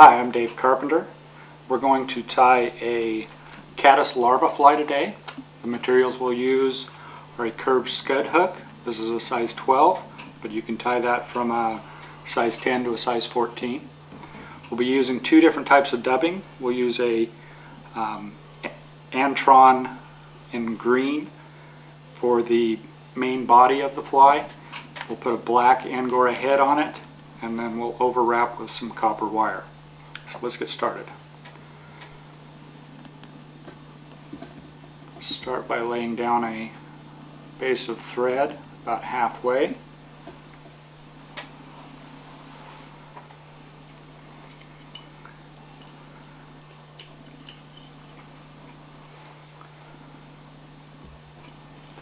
Hi, I'm Dave Carpenter. We're going to tie a caddis larva fly today. The materials we'll use are a curved scud hook. This is a size 12, but you can tie that from a size 10 to a size 14. We'll be using two different types of dubbing. We'll use a Antron in green for the main body of the fly. We'll put a black Angora head on it, and then we'll overwrap with some copper wire. So let's get started. Start by laying down a base of thread about halfway.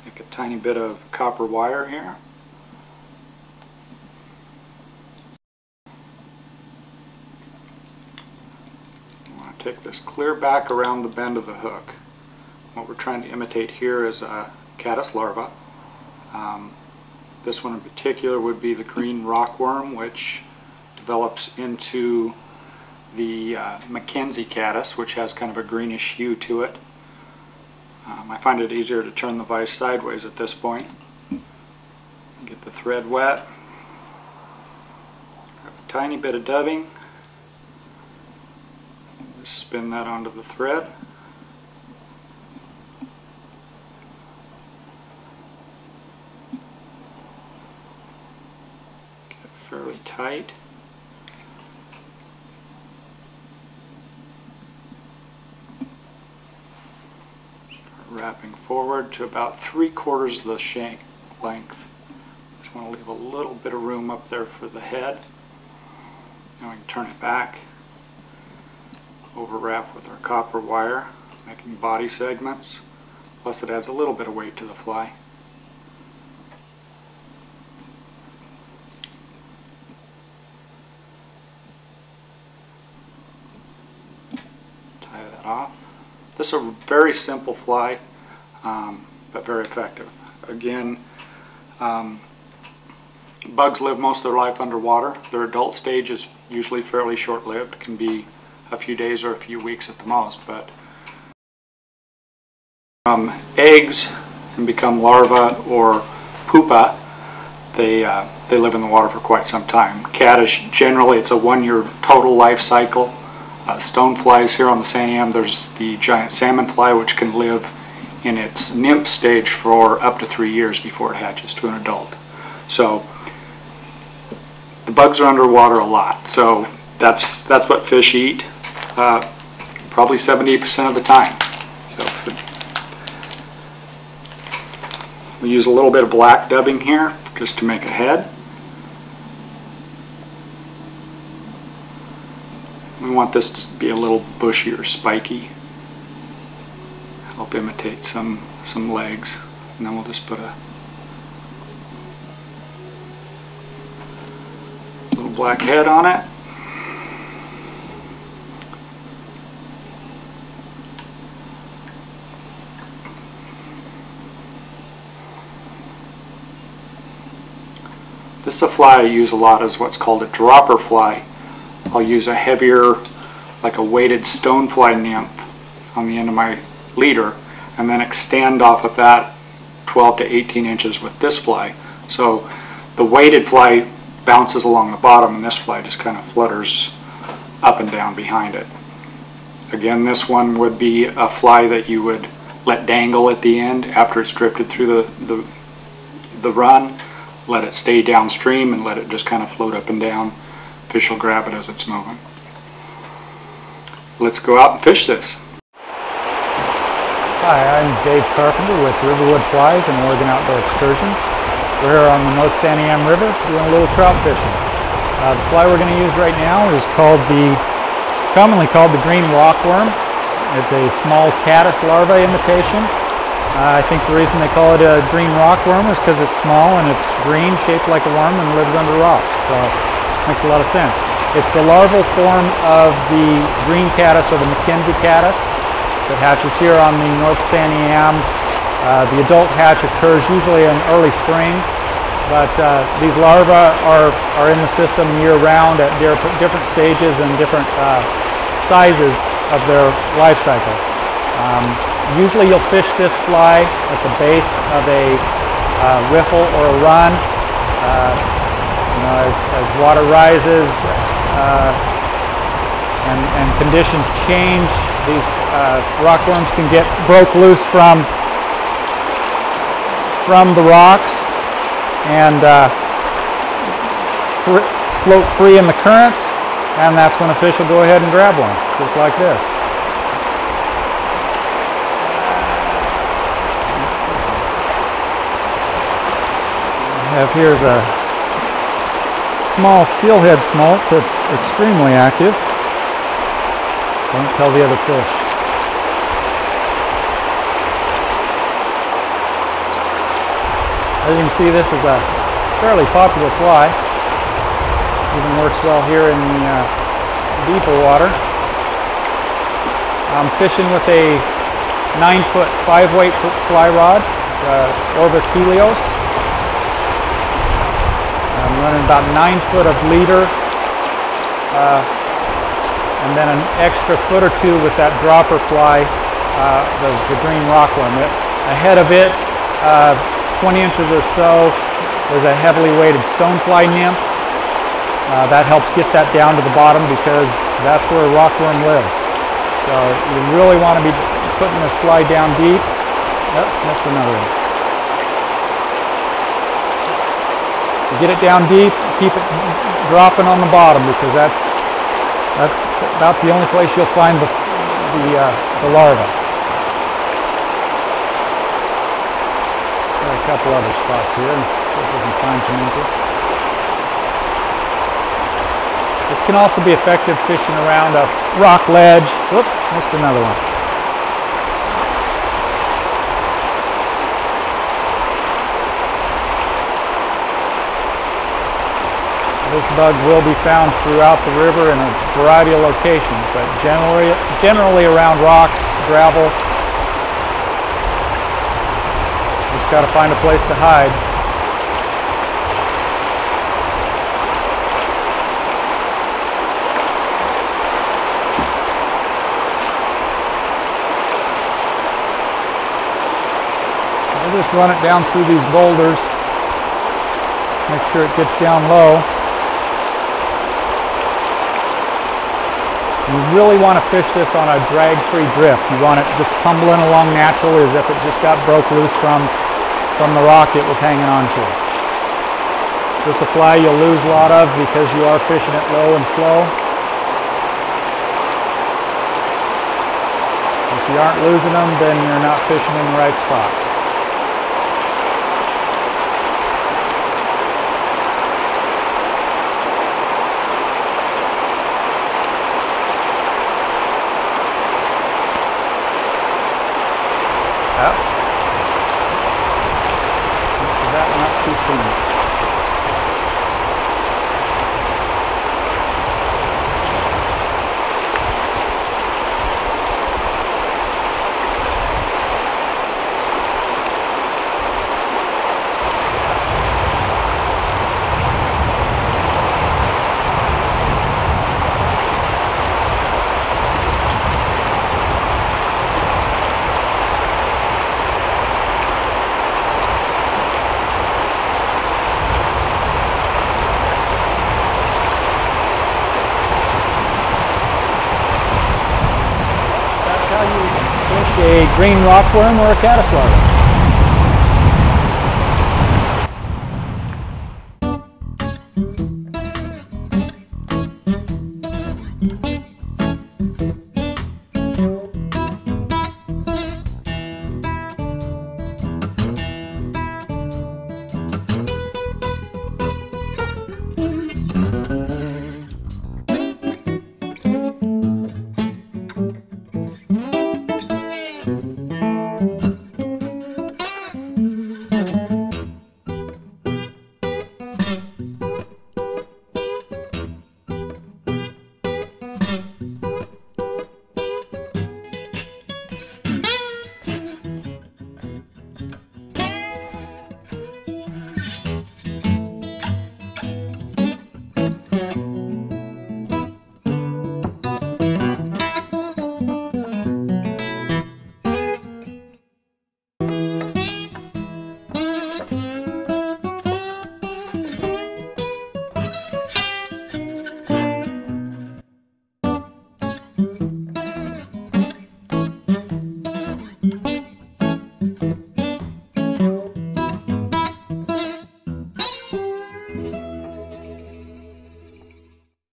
Take a tiny bit of copper wire here. Take this clear back around the bend of the hook. What we're trying to imitate here is a caddis larva. This one in particular would be the green rockworm, which develops into the Mackenzie caddis, which has kind of a greenish hue to it. I find it easier to turn the vise sideways at this point. Get the thread wet. Grab a tiny bit of dubbing. Spin that onto the thread. Get it fairly tight. Start wrapping forward to about 3/4 of the shank length. Just want to leave a little bit of room up there for the head. Now we can turn it back. Overwrap with our copper wire, making body segments, plus it adds a little bit of weight to the fly. Tie that off. This is a very simple fly, but very effective. Again, bugs live most of their life underwater. Their adult stage is usually fairly short-lived, can be a few days or a few weeks at the most, but eggs can become larvae or pupa. They live in the water for quite some time. Caddis, generally it's a 1-year total life cycle. Stoneflies here on the St. Am, there's the giant salmon fly, which can live in its nymph stage for up to 3 years before it hatches to an adult. So the bugs are underwater a lot, so that's what fish eat. Probably 70% of the time. So we use a little bit of black dubbing here just to make a head. We want this to be a little bushy or spiky. Help imitate some legs. And then we'll just put a little black head on it. This is a fly I use a lot as what's called a dropper fly. I'll use a heavier, like a weighted stonefly nymph on the end of my leader, and then extend off of that 12 to 18 inches with this fly. So the weighted fly bounces along the bottom, and this fly just kind of flutters up and down behind it. Again, this one would be a fly that you would let dangle at the end after it's drifted through the run. Let it stay downstream and let it just kind of float up and down. Fish will grab it as it's moving. Let's go out and fish this. Hi, I'm Dave Carpenter with Riverwood Flies and Oregon Outdoor Excursions. We're here on the North St. Am River doing a little trout fishing. The fly we're going to use right now is commonly called the green rockworm. It's a small caddis larva imitation. I think the reason they call it a green rockworm is because it's small and it's green, shaped like a worm, and lives under rocks. So it makes a lot of sense. It's the larval form of the green caddis or the Mackenzie caddis that hatches here on the North St. Am. The adult hatch occurs usually in early spring, but these larvae are in the system year-round at different stages and different sizes of their life cycle. Usually you'll fish this fly at the base of a riffle or a run. As water rises and conditions change, these rockworms can get broke loose from the rocks and float free in the current, and that's when a fish will go ahead and grab one, just like this. Here's a small steelhead smolt that's extremely active. Don't tell the other fish. As you can see, this is a fairly popular fly. Even works well here in the deeper water. I'm fishing with a 9-foot 5-weight fly rod, Orvis Helios. I'm running about 9 foot of leader, and then an extra foot or two with that dropper fly, the green rockworm. Ahead of it, 20 inches or so, is a heavily weighted stonefly nymph. That helps get that down to the bottom because that's where a rockworm lives. So you really want to be putting this fly down deep. Yep, missed another one. Get it down deep, keep it dropping on the bottom because that's about the only place you'll find the larva. Got a couple other spots here, see if we can find some interest. This can also be effective fishing around a rock ledge. Whoop, missed another one. This bug will be found throughout the river in a variety of locations, but generally around rocks, gravel. Just got to find a place to hide. I'll just run it down through these boulders. Make sure it gets down low. You really want to fish this on a drag-free drift. You want it just tumbling along naturally as if it just got broke loose from the rock it was hanging on to. This is a fly you'll lose a lot of because you are fishing it low and slow. If you aren't losing them, then you're not fishing in the right spot. That one up too soon. A green rockworm or a caddis larva.